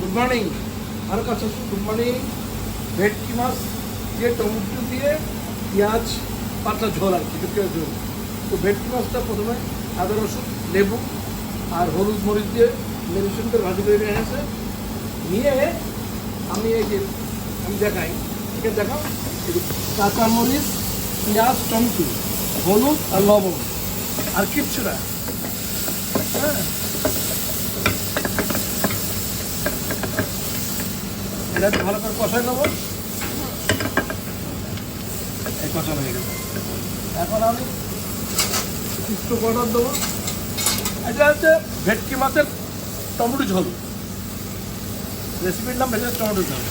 Good morning. আর কাছে good morning. ভেটকি মাছ দিয়ে টমেটো দিয়ে পেঁয়াজ পাতলা ঝোল আর কি, পেঁয়াজ ঝোল। তো ভেটকি মাছটা প্রথমে আদা রসুন লেবু আর হলুদ মরিচ দিয়ে মেরিনেশন করে ভাজি করে নিয়ে আসে নিয়ে আমি এই যে আমি দেখাই, এখানে দেখাও কাঁচামরিচ পেঁয়াজ টমেটো হলুদ আর লবণ আর কিচ্ছু না। হ্যাঁ, এটা ভালো করে কষাই নেবো। এই কষা হয়ে গেল, এখন আমি একটু অর্ডার দেবো। এটা হচ্ছে ভেটকি মাছের টমেটো ঝোল, রেসিপির নাম ভেটকি টমেটো ঝোল।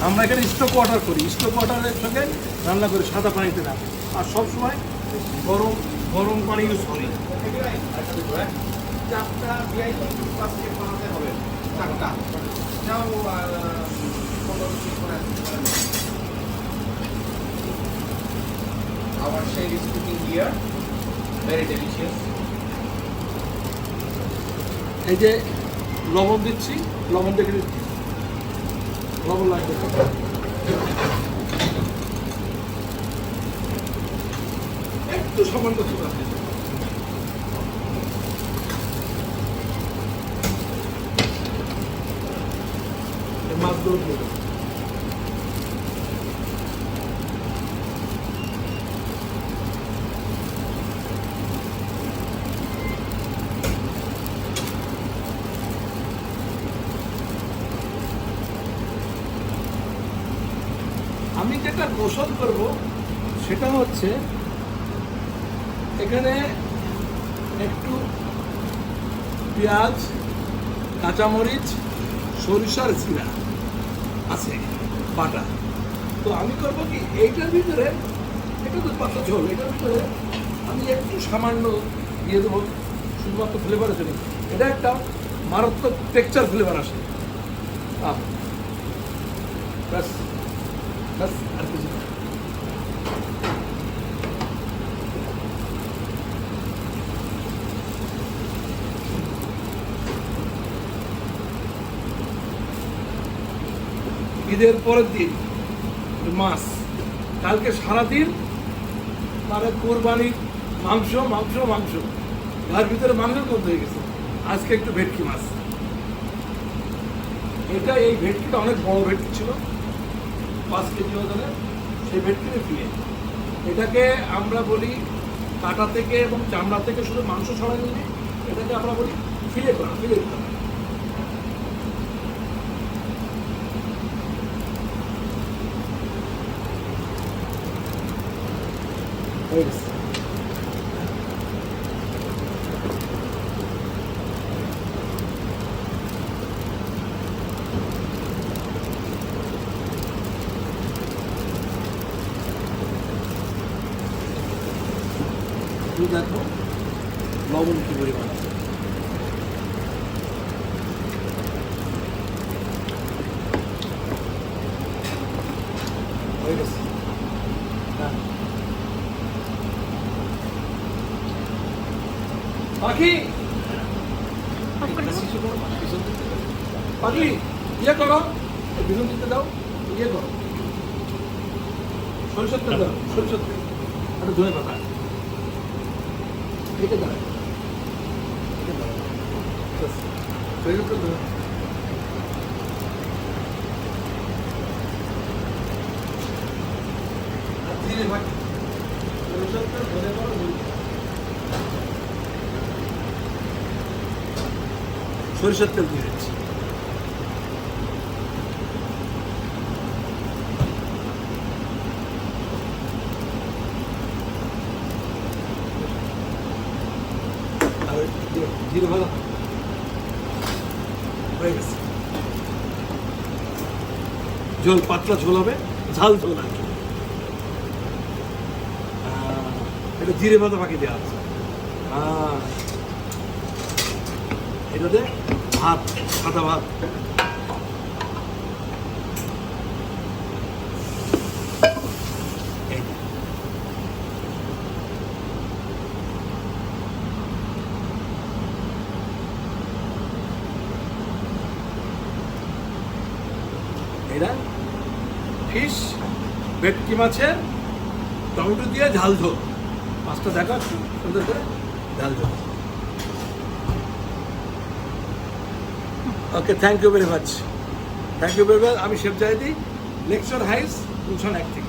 আমরা এখানে স্টোভ ওয়াটার করি, স্টোভ ওয়াটারের সঙ্গে রান্না করি সাদা পানিতে না, আর সবসময় গরম গরম পানি ইউজ করি। চারটা প্লাস্টিক বানাতে হবে, চারটা যাও। Our shell is cooking here, very delicious. এই যে লবণ দিচ্ছি, লবণ দেখে দিচ্ছি, লবণ লাগবে। একটু সামান্য চুলা মাছগুলো দিয়ে দেবো। আমি যেটা গোসল করব সেটা হচ্ছে এখানে একটু পেঁয়াজ কাঁচামরিচ সরিষার জিরা আছে বাটা। তো আমি করবো কি, এইটার ভিতরে এটা তো পাতলা ঝোল, এটার ভিতরে আমি একটু সামান্য দিয়ে দেবো শুধুমাত্র ফ্লেভারের জন্য। এটা একটা মারাত্মক টেক্সচার ফ্লেভার আসে। ব্যাস ব্যাস, আর কিছু না। ঈদের পরের দিন মাছ, কালকে সারাদিন মানে কোরবানির মাংস মাংস মাংস, তার ভিতরে মাংস কম হয়ে গেছে। আজকে একটু ভেটকি মাছ, এটা এই ভেটকিটা অনেক বড় ভেটকি ছিল, 5 কেজি ওজনের। সেই ভেটকিটা ফিলে, এটাকে আমরা বলি কাটা থেকে এবং চামড়া থেকে শুধু মাংস ছড়াই নিয়ে, এটাকে আমরা বলি ফিলে করা, ফিলে করা। তুমি দেখো লবণ কি পরিমাণ আছে। হয়ে গেছে। পাখি পাখি ইয়ে করো, বিলুন দিতে দাও, ইয়ে করো, সরিষার তেল দাও, সরিষার তেল একটু ধনে পাতা এটা দাও, সরিষার তেল দিয়ে দিচ্ছি। জিরে ভাজা হয়ে গেছে। ঝোল পাতলা ঝোল হবে, ঝাল ঝোল আর কি। এটা জিরে ভাজা বাকি দেওয়া আছে। এটাতে ভাত, সাদা ভাত, ফিশ ভেটকি মাছের টমেটো দিয়ে ঝাল ঝোল। মাছটা দেখা সুন্দর করে ঝাল ঝোল। Okay, thank you very much. Thank you very much. আমি chef Zahidi, Lakeshore Heights Gulshan 1 থেকে।